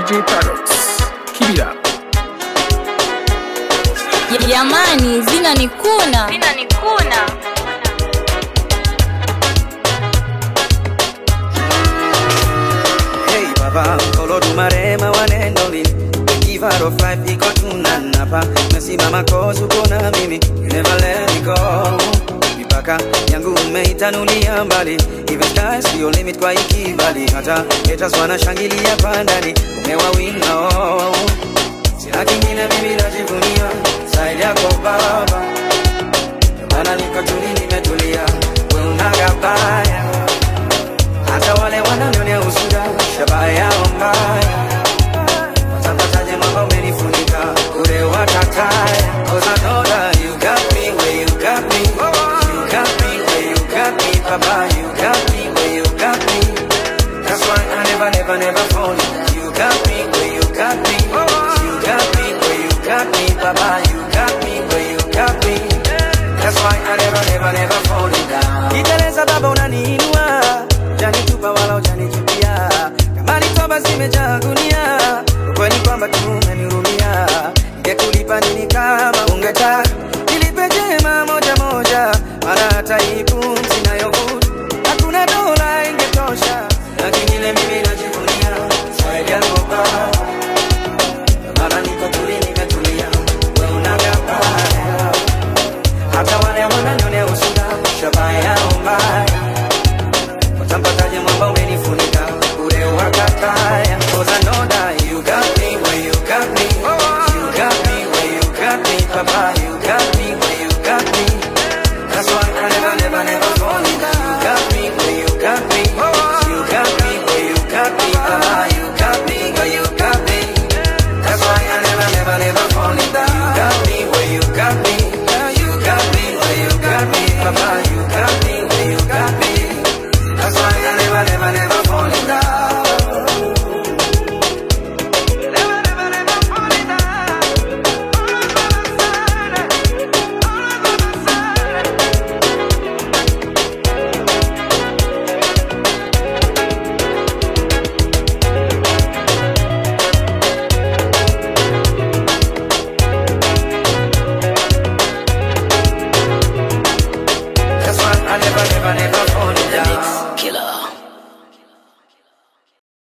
DJ Paradox. Keep it up. Jamani, zina nikuna. Hey baba, kolo dumarema wanendoli. Give out of life, iko tunanapa. Nasimama cause uko na mimi. You never let me go. Mipaka yangu umeitanulia mbali. Even sky see your limit kwa ikibali. Hata haters wanashangilia pandani. Umewawinga oh. Sina kingine mimi najivunia zaidi yako baba. Maana niko tuli nimetulia. Wewe unagabaya.